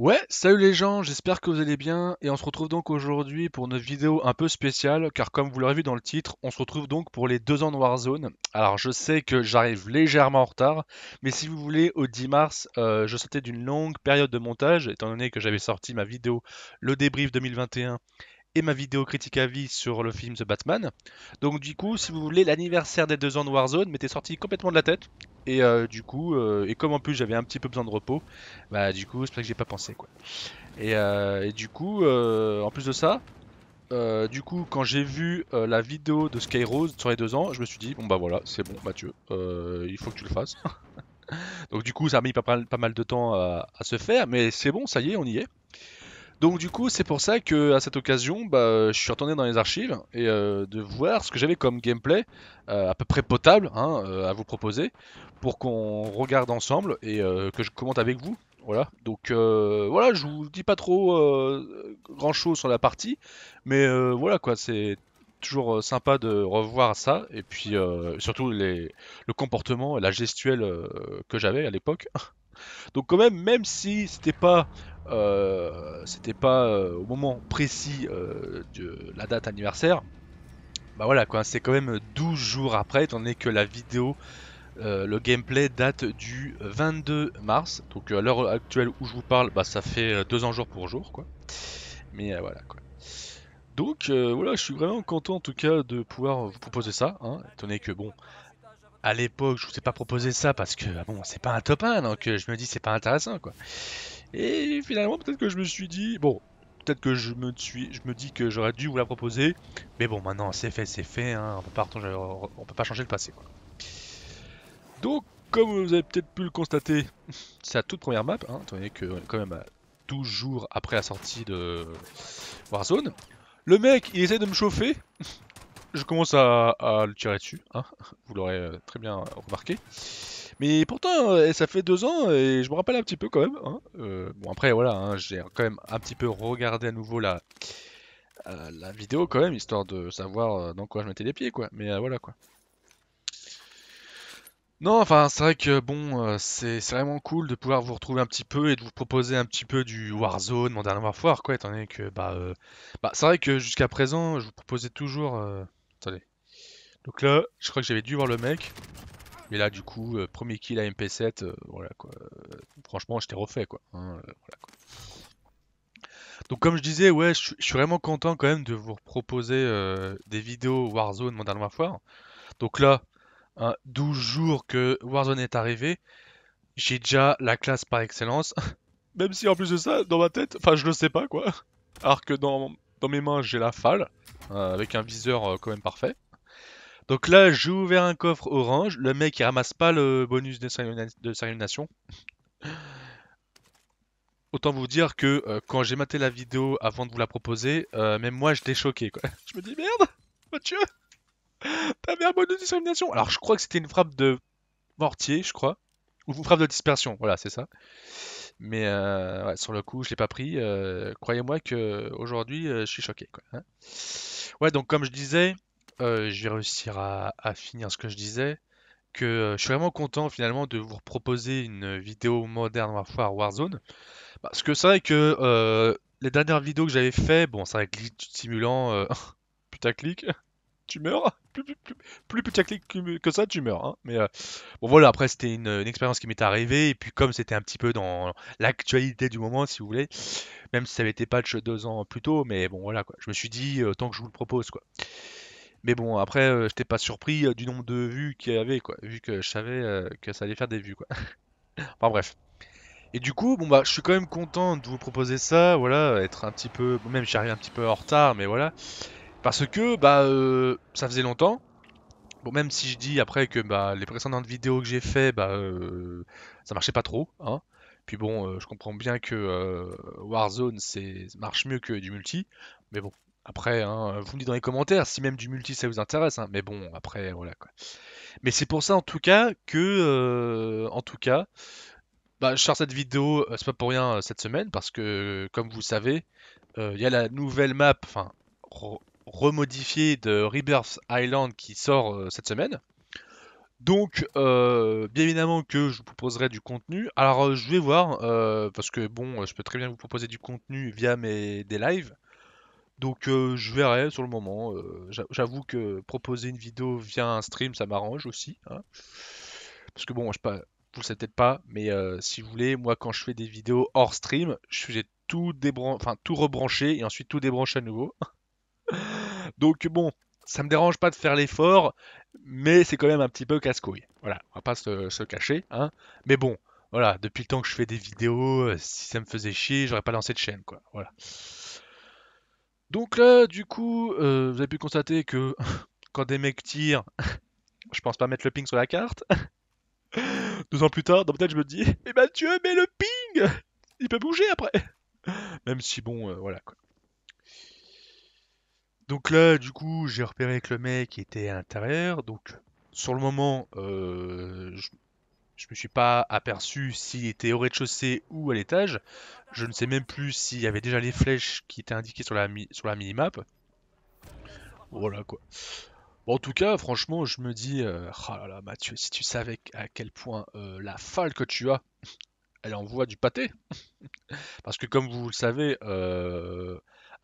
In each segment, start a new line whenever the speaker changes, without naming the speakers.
Ouais, salut les gens, j'espère que vous allez bien et on se retrouve donc aujourd'hui pour notre vidéo un peu spéciale car comme vous l'aurez vu dans le titre, on se retrouve donc pour les 2 ans de Warzone. Alors je sais que j'arrive légèrement en retard, mais si vous voulez, au 10 mars, je sortais d'une longue période de montage étant donné que j'avais sorti ma vidéo Le débrief 2021 et ma vidéo critique à vie sur le film The Batman. Donc du coup, si vous voulez, l'anniversaire des 2 ans de Warzone m'était sorti complètement de la tête. Et du coup, et comme en plus j'avais un petit peu besoin de repos, bah du coup c'est pour ça que j'ai pas pensé quoi. Et du coup, en plus de ça, du coup quand j'ai vu la vidéo de Skyrose sur les 2 ans, je me suis dit bon bah voilà, c'est bon Mathieu, il faut que tu le fasses. Donc du coup ça a mis pas mal de temps à se faire, mais c'est bon, ça y est, on y est. Donc du coup, c'est pour ça que à cette occasion, bah, je suis retourné dans les archives et de voir ce que j'avais comme gameplay à peu près potable hein, à vous proposer pour qu'on regarde ensemble et que je commente avec vous. Voilà. Donc voilà, je vous dis pas trop grand chose sur la partie, mais voilà quoi, c'est toujours sympa de revoir ça et puis surtout le comportement et la gestuelle que j'avais à l'époque. Donc quand même, même si c'était pas au moment précis de la date anniversaire, bah voilà quoi, c'est quand même 12 jours après, étant donné que la vidéo, le gameplay date du 22 mars. Donc à l'heure actuelle où je vous parle, bah ça fait 2 ans jour pour jour quoi. Mais voilà quoi. Donc voilà, je suis vraiment content en tout cas de pouvoir vous proposer ça, hein, étant donné que bon, à l'époque je vous ai pas proposé ça parce que bon, c'est pas un top 1, donc je me dis c'est pas intéressant quoi. Et finalement, peut-être que je me suis dit, bon, peut-être que je me dis que j'aurais dû vous la proposer, mais bon, maintenant c'est fait, hein, on peut pas changer le passé, quoi. Donc, comme vous avez peut-être pu le constater, c'est la toute première map, hein, étant donné que on est quand même à 12 jours après la sortie de Warzone. Le mec, il essaie de me chauffer, je commence à le tirer dessus, hein, vous l'aurez très bien remarqué. Mais pourtant, ça fait 2 ans et je me rappelle un petit peu quand même, hein. Bon après voilà, hein, j'ai quand même un petit peu regardé à nouveau la vidéo quand même, histoire de savoir dans quoi je mettais les pieds quoi. Mais voilà quoi. Non, enfin c'est vrai que bon, c'est vraiment cool de pouvoir vous retrouver un petit peu et de vous proposer un petit peu du Warzone, Modern Warfare quoi, étant donné que bah c'est vrai que jusqu'à présent, je vous proposais toujours. Attendez. Donc là, je crois que j'avais dû voir le mec. Mais là, du coup, premier kill à MP7, voilà quoi. Franchement, j'étais refait quoi, hein, voilà, quoi. Donc, comme je disais, ouais, je suis vraiment content quand même de vous proposer des vidéos Warzone Modern Warfare. Donc là, hein, 12 jours que Warzone est arrivé, j'ai déjà la classe par excellence. Même si en plus de ça, dans ma tête, enfin, je le sais pas quoi. Alors que dans mes mains, j'ai la FAL, avec un viseur quand même parfait. Donc là, j'ai ouvert un coffre orange. Le mec, il ramasse pas le bonus de sa illumination. Autant vous dire que quand j'ai maté la vidéo avant de vous la proposer, même moi j'étais choqué quoi. Je me dis merde, Mathieu, t'avais un bonus de discrimination. Alors je crois que c'était une frappe de mortier, je crois. Ou une frappe de dispersion, voilà, c'est ça. Mais ouais, sur le coup, je l'ai pas pris. Croyez-moi que aujourd'hui, je suis choqué quoi, hein. Ouais, donc comme je disais, je vais réussir à finir ce que je disais. Que je suis vraiment content finalement de vous proposer une vidéo Modern Warfare Warzone. Parce que c'est vrai que les dernières vidéos que j'avais fait, bon, c'est vrai que glitch simulant putaclic, tu meurs. Plus putaclic que ça, tu meurs, hein. Mais bon, voilà, après, c'était une expérience qui m'était arrivée. Et puis, comme c'était un petit peu dans l'actualité du moment, si vous voulez, même si ça avait été patch 2 ans plus tôt, mais bon, voilà, quoi. Je me suis dit, tant que je vous le propose, quoi. Mais bon, après, j'étais pas surpris du nombre de vues qu'il y avait, quoi. Vu que je savais que ça allait faire des vues, quoi. Enfin, bref. Et du coup, bon bah, je suis quand même content de vous proposer ça, voilà, être un petit peu, bon, même j'arrive un petit peu en retard, mais voilà, parce que bah ça faisait longtemps. Bon, même si je dis après que bah les précédentes vidéos que j'ai fait, bah ça marchait pas trop, hein. Puis bon, je comprends bien que Warzone ça marche mieux que du multi, mais bon. Après, hein, vous me dites dans les commentaires si même du multi ça vous intéresse, hein. Mais bon, après, voilà quoi. Mais c'est pour ça en tout cas que, en tout cas, bah, je sors cette vidéo, c'est pas pour rien cette semaine, parce que, comme vous savez, il y a la nouvelle map, enfin, remodifiée de Rebirth Island qui sort cette semaine. Donc, bien évidemment que je vous proposerai du contenu. Alors, je vais voir, parce que bon, je peux très bien vous proposer du contenu via des lives. Donc, je verrai sur le moment. J'avoue que proposer une vidéo via un stream, ça m'arrange aussi, hein. Parce que bon, je sais pas, vous le savez peut-être pas, mais si vous voulez, moi, quand je fais des vidéos hors stream, je faisais enfin, tout rebrancher et ensuite tout débrancher à nouveau. Donc bon, ça me dérange pas de faire l'effort, mais c'est quand même un petit peu casse-couille. Voilà, on va pas se cacher, hein. Mais bon, voilà, depuis le temps que je fais des vidéos, si ça me faisait chier, j'aurais pas lancé de chaîne, quoi. Voilà. Donc là, du coup, vous avez pu constater que quand des mecs tirent, je pense pas mettre le ping sur la carte. 2 ans plus tard, dans ma tête, je me dis, eh ben Dieu, mets le ping! Il peut bouger après! Même si bon, voilà quoi. Donc là, du coup, j'ai repéré que le mec était à l'intérieur. Donc, sur le moment, je me suis pas aperçu s'il était au rez-de-chaussée ou à l'étage. Je ne sais même plus s'il y avait déjà les flèches qui étaient indiquées sur sur la minimap. Voilà quoi. Bon, en tout cas, franchement, je me dis, oh là là, Mathieu, si tu savais à quel point la falle que tu as, elle envoie du pâté. Parce que comme vous le savez,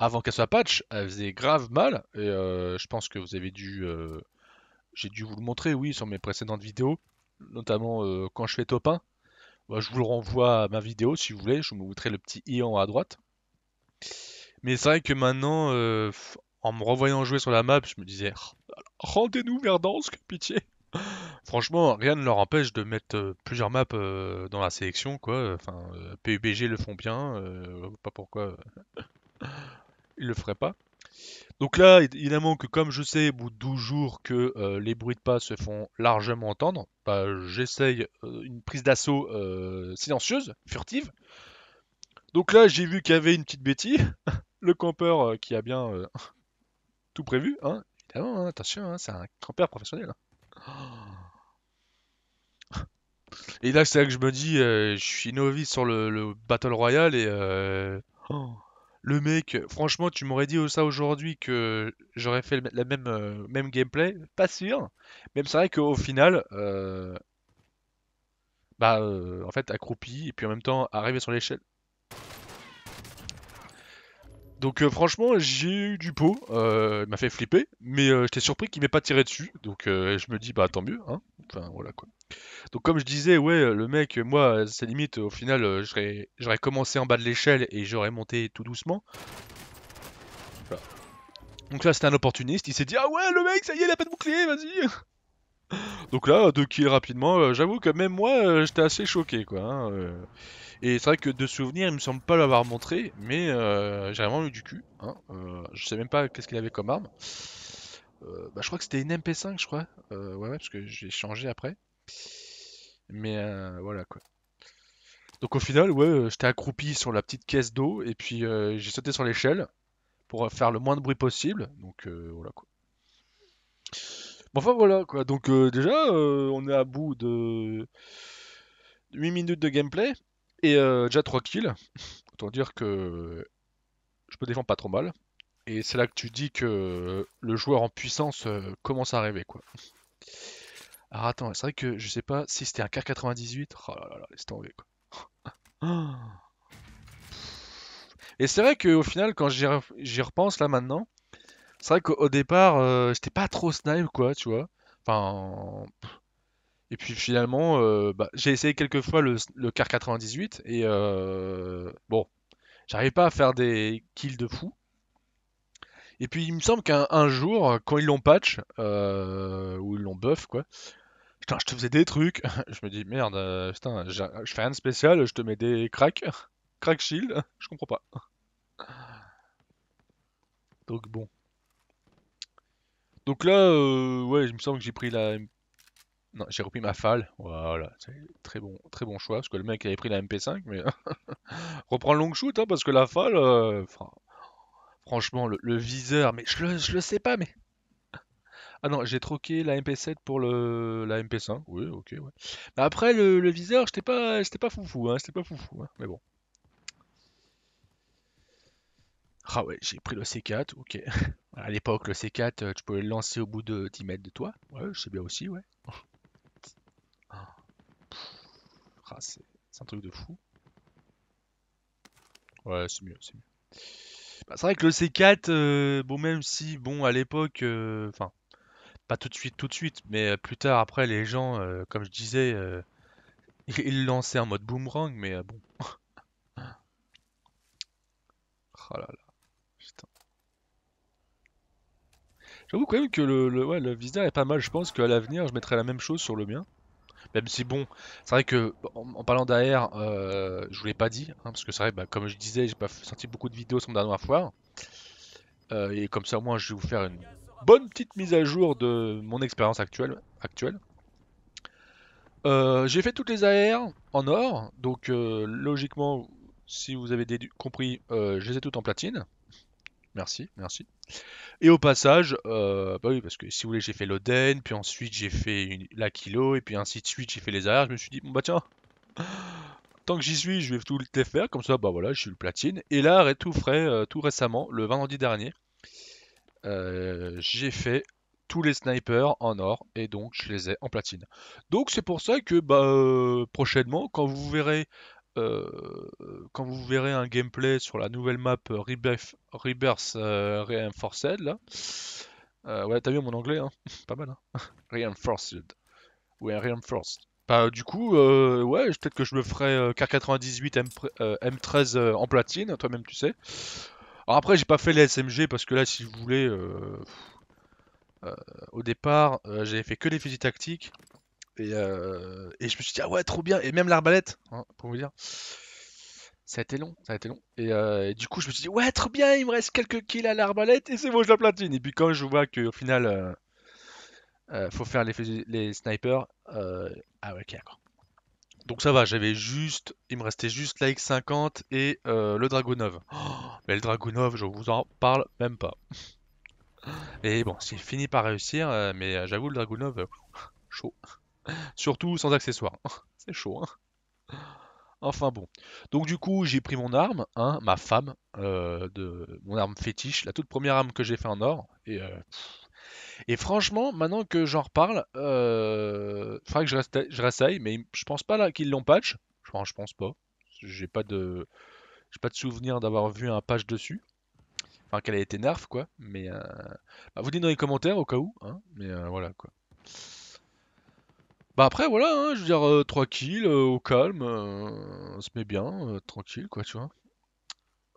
avant qu'elle soit patch, elle faisait grave mal. Et je pense que vous avez j'ai dû vous le montrer, oui, sur mes précédentes vidéos, notamment quand je fais top 1. Bah, je vous le renvoie à ma vidéo si vous voulez, je vous mettrai le petit i en haut à droite. Mais c'est vrai que maintenant, en me revoyant jouer sur la map, je me disais, rendez-nous Verdansk, pitié. Franchement, rien ne leur empêche de mettre plusieurs maps dans la sélection, quoi. Enfin, PUBG le font bien, pas pourquoi ils le feraient pas. Donc là, évidemment que comme je sais au bout de 12 jours que les bruits de pas se font largement entendre, bah, j'essaye une prise d'assaut silencieuse, furtive. Donc là, j'ai vu qu'il y avait une petite bêtise, le campeur qui a bien tout prévu, hein. Évidemment, hein, attention, hein, c'est un campeur professionnel, hein. Et là, c'est là que je me dis, je suis novice sur le Battle Royale et oh, le mec, franchement, tu m'aurais dit ça aujourd'hui que j'aurais fait la même gameplay, pas sûr. Même c'est vrai qu'au final, bah, en fait, accroupi et puis en même temps arrivé sur l'échelle. Donc franchement, j'ai eu du pot, il m'a fait flipper, mais j'étais surpris qu'il m'ait pas tiré dessus. Donc je me dis, bah tant mieux, hein. Enfin voilà quoi. Donc comme je disais, ouais, le mec, moi, c'est limite, au final, j'aurais commencé en bas de l'échelle et j'aurais monté tout doucement. Voilà. Donc là, c'était un opportuniste, il s'est dit, ah ouais, le mec, ça y est, il a pas de bouclier, vas-y. Donc là, 2 kills rapidement, j'avoue que même moi, j'étais assez choqué, quoi, hein. Et c'est vrai que de souvenir, il me semble pas l'avoir montré, mais j'ai vraiment eu du cul, hein. Je sais même pas qu'est-ce qu'il avait comme arme. Bah, je crois que c'était une MP5, je crois. Ouais, ouais, parce que j'ai changé après. Mais voilà quoi. Donc au final, ouais, j'étais accroupi sur la petite caisse d'eau et puis j'ai sauté sur l'échelle pour faire le moins de bruit possible. Donc voilà quoi. Bon, enfin voilà quoi. Donc déjà, on est à bout de 8 minutes de gameplay et déjà 3 kills. Autant dire que je me défends pas trop mal. Et c'est là que tu dis que le joueur en puissance commence à arriver quoi. Alors attends, c'est vrai que je sais pas si c'était un K98. Oh là là là, laisse tomber quoi. Et c'est vrai qu'au final, quand j'y repense là maintenant, c'est vrai qu'au départ, j'étais pas trop snipe, quoi, tu vois. Enfin. Et puis finalement, bah, j'ai essayé quelques fois le Car 98 et bon, j'arrivais pas à faire des kills de fou. Et puis il me semble qu'un jour, quand ils l'ont patch, ou ils l'ont buff, quoi, putain, je te faisais des trucs. Je me dis, merde, putain, je fais rien de spécial, je te mets des cracks, crack shield, je comprends pas. Donc bon. Donc là, ouais, il me semble que j'ai pris la. Non, j'ai repris ma FAL. Voilà, c'est très bon choix parce que le mec avait pris la MP5, mais reprends le long shoot hein, parce que la FAL, franchement, le viseur, mais je le sais pas, mais ah non, j'ai troqué la MP7 pour la MP5. Oui, ok, ouais. Mais après le viseur, j'étais pas foufou, hein, c'était pas foufou, hein, mais bon. Ah ouais, j'ai pris le C4, ok. À l'époque, le C4, tu pouvais le lancer au bout de 10 mètres de toi. Ouais, je sais bien aussi, ouais. c'est un truc de fou. Ouais, c'est mieux, c'est mieux. Bah, c'est vrai que le C4, bon, même si, bon, à l'époque, enfin, pas tout de suite, mais plus tard, après, les gens, comme je disais, ils le lançaient en mode boomerang, mais bon. Oh là là, putain. J'avoue quand même que ouais, le Vista est pas mal. Je pense qu'à l'avenir, je mettrai la même chose sur le mien. Même si bon, c'est vrai que en parlant d'AR, je vous l'ai pas dit, hein, parce que c'est vrai, bah, comme je disais, j'ai pas sorti beaucoup de vidéos sur mon dernière foire. Et comme ça, moi, je vais vous faire une bonne petite mise à jour de mon expérience actuelle. J'ai fait toutes les AR en or, donc logiquement, si vous avez compris, je les ai toutes en platine. Merci, merci. Et au passage, bah oui, parce que si vous voulez, j'ai fait l'Oden, puis ensuite j'ai fait la Kilo, et puis ainsi de suite, j'ai fait les AR. Je me suis dit, bon bah tiens, tant que j'y suis, je vais tout les faire, comme ça, bah voilà, je suis le platine. Et là, tout frais, tout récemment, le vendredi dernier, j'ai fait tous les snipers en or, et donc je les ai en platine. Donc c'est pour ça que bah, prochainement, euh, quand vous verrez un gameplay sur la nouvelle map Rebirth Reinforced, là, ouais, t'as vu mon anglais, hein? Pas mal, hein? Reinforced. Ouais, Reinforced. Bah, du coup, ouais, peut-être que je me ferai K98 M13 en platine, toi-même tu sais. Alors après, j'ai pas fait les SMG parce que là, si vous voulez, euh, au départ, j'avais fait que les fusils tactiques et je me suis dit, ah ouais, trop bien, et même l'arbalète, hein, pour vous dire. Ça a été long, ça a été long. Et du coup, je me suis dit, ouais, trop bien, il me reste quelques kills à l'arbalète et c'est bon, je la platine. Et puis quand je vois qu'au final, faut faire les snipers, ah ouais, ok, d'accord. Donc ça va, il me restait juste la X50 et le Dragunov. Oh, mais le Dragunov, je vous en parle même pas. Et bon, c'est fini par réussir, mais j'avoue, le Dragunov, chaud. Surtout sans accessoires. C'est chaud, hein. Enfin bon. Donc du coup, j'ai pris mon arme, hein, ma femme, mon arme fétiche, la toute première arme que j'ai fait en or. Et franchement, maintenant que j'en reparle, faudrait que je réessaye, mais je pense pas là qu'ils l'ont patch. Je pense pas. J'ai pas de souvenir d'avoir vu un patch dessus. Enfin, qu'elle a été nerf, quoi. Mais bah, vous dites dans les commentaires au cas où, hein. Mais voilà, quoi. Bah après, voilà, hein, je veux dire, 3 kills, au calme, on se met bien, tranquille, quoi, tu vois.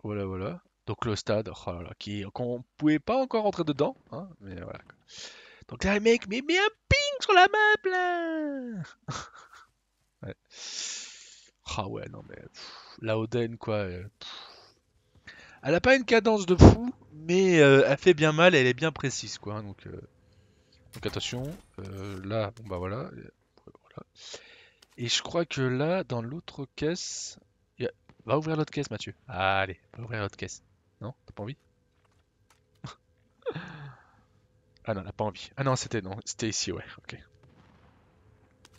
Voilà, voilà. Donc le stade, oh là là, qu'on pouvait pas encore rentrer dedans, hein, mais voilà, quoi. Donc là, les mecs, mais un ping sur la map, là! Ouais. Ah ouais, non mais, la Oden, quoi. Elle a pas une cadence de fou, mais elle fait bien mal, elle est bien précise, quoi, hein. Donc attention, là, bon bah voilà, voilà. Et je crois que là, dans l'autre caisse, va ouvrir l'autre caisse, Mathieu. Allez, va ouvrir l'autre caisse. Non, t'as pas envie? Ah non, elle a pas envie. Ah non, c'était ici, ouais, ok.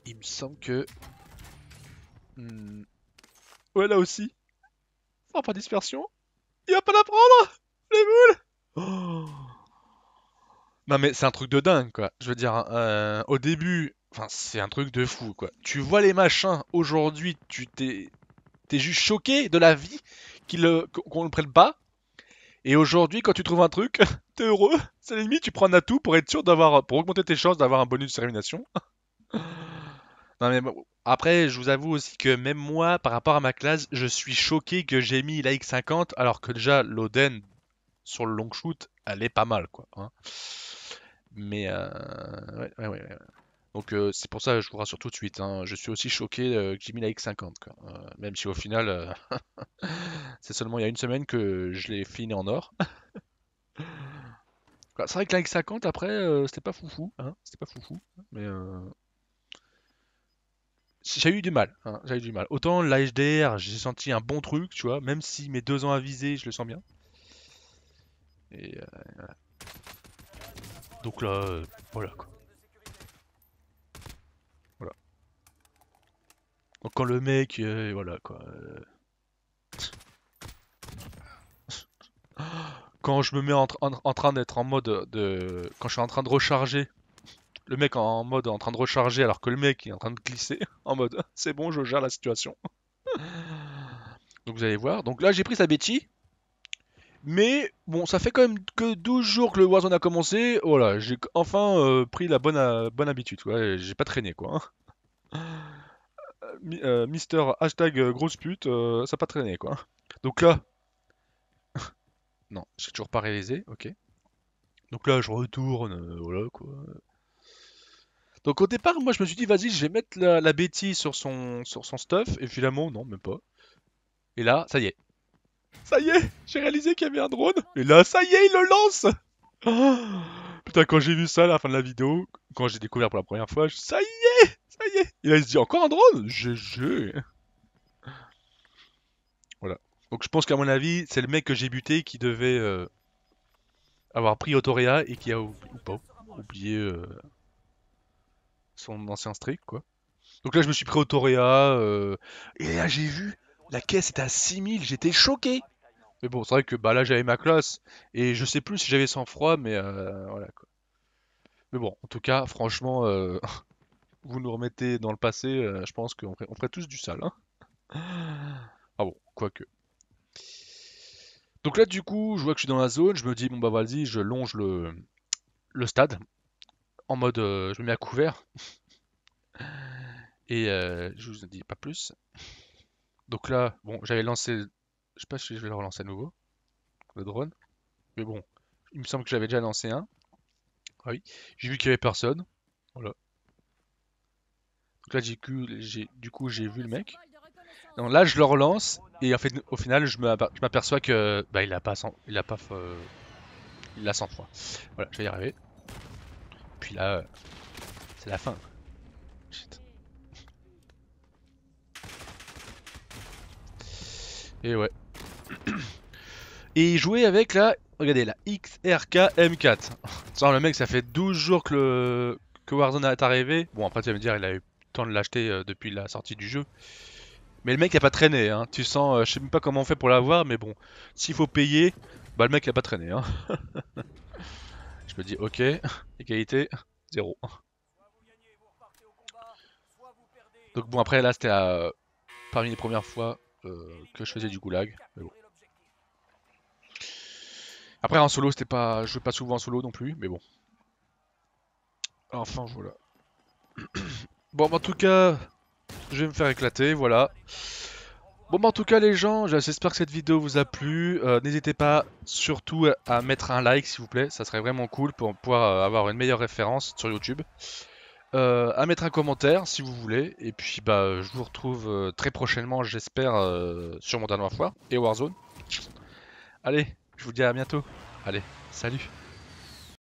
Il me semble que... Ouais, là aussi. Sans pas dispersion. Il va pas la prendre! Les boules! Oh. Non mais c'est un truc de dingue, quoi. Je veux dire, hein, au début, enfin c'est un truc de fou, quoi. Tu vois les machins aujourd'hui, t'es juste choqué de la vie qu'on le prenne pas. Et aujourd'hui, quand tu trouves un truc, t'es heureux. C'est limite, tu prends un atout pour être sûr pour augmenter tes chances d'avoir un bonus de élimination. Non mais bon, après, je vous avoue aussi que même moi, par rapport à ma classe, je suis choqué que j'ai mis la X50 alors que déjà l'Oden sur le long shoot, elle est pas mal, quoi, hein. Mais ouais, ouais, ouais, ouais. Donc c'est pour ça que je vous rassure tout de suite, hein, je suis aussi choqué que j'ai mis la X50, quoi. Même si au final, c'est seulement il y a une semaine que je l'ai fini en or. Bah, c'est vrai que la X50 après, c'était pas foufou, hein, c'était pas foufou, mais j'ai eu du mal, hein, j'ai eu du mal. Autant la HDR, j'ai senti un bon truc, tu vois, même si mes 2 ans à viser, je le sens bien. Et donc là, voilà quoi. Voilà. Donc quand le mec, voilà quoi. Quand je me mets en train d'être en mode quand je suis en train de recharger le mec en mode en train de recharger alors que le mec est en train de glisser en mode c'est bon, je gère la situation. Donc vous allez voir. Donc là j'ai pris sa Betty. Mais bon, ça fait quand même que 12 jours que le Warzone a commencé. Voilà, j'ai enfin pris la bonne habitude, quoi. J'ai pas traîné, quoi. Mister hashtag grosse pute, ça a pas traîné, quoi. Donc là, non, j'ai toujours pas réalisé, ok. Donc là, je retourne, voilà, quoi. Donc au départ, moi, je me suis dit, vas-y, je vais mettre la Betty sur son stuff. Et finalement, non, même pas. Et là, ça y est. Ça y est, j'ai réalisé qu'il y avait un drone. Et là, ça y est, il le lance. Oh, putain, quand j'ai vu ça à la fin de la vidéo, quand j'ai découvert pour la première fois, ça y est, ça y est. Et là, il se dit encore un drone? GG. Voilà. Donc je pense qu'à mon avis, c'est le mec que j'ai buté qui devait avoir pris Autoréa et qui a ou pas oublié son ancien streak, quoi. Donc là, je me suis pris Autoréa et là, j'ai vu la caisse était à 6000, j'étais choqué. Mais bon, c'est vrai que bah là, j'avais ma classe et je sais plus si j'avais sang-froid, mais voilà, quoi. Mais bon, en tout cas, franchement, vous nous remettez dans le passé, je pense on ferait tous du sale, hein. Ah bon, quoique. Donc là, du coup, je vois que je suis dans la zone, je me dis, bon bah vas-y, je longe le stade, en mode, je me mets à couvert, et je vous en dis pas plus. Donc là, bon, j'avais lancé, je sais pas si je vais le relancer à nouveau, le drone, mais bon, il me semble que j'avais déjà lancé un. Ah oui, j'ai vu qu'il y avait personne, voilà. Donc là, du coup, j'ai vu le mec. Donc là, je le relance et en fait, au final, je m'aperçois que bah il a pas, il a 100 froid. Voilà, je vais y arriver. Puis là, c'est la fin. Shit. Et ouais. Et jouer avec la, regardez, la XRK M4. Sans le mec, ça fait 12 jours que Warzone est arrivé. Bon, après, tu vas me dire, il a eu le temps de l'acheter depuis la sortie du jeu. Mais le mec a pas traîné, hein. Tu sens, je sais même pas comment on fait pour l'avoir, mais bon, s'il faut payer, bah le mec a pas traîné, hein. Je me dis, ok, égalité, 0. Donc bon, après là, c'était parmi les premières fois que je faisais du goulag. Mais bon. Après en solo, c'était pas, je jouais pas souvent en solo non plus, mais bon. Enfin voilà. Bon, bah, en tout cas, je vais me faire éclater, voilà. Bon, bah, en tout cas, les gens, j'espère que cette vidéo vous a plu. N'hésitez pas surtout à mettre un like, s'il vous plaît. Ça serait vraiment cool pour pouvoir avoir une meilleure référence sur YouTube. À mettre un commentaire si vous voulez. Et puis, bah, je vous retrouve très prochainement, j'espère, sur Modern Warfare et Warzone. Allez, je vous dis à bientôt. Allez, salut.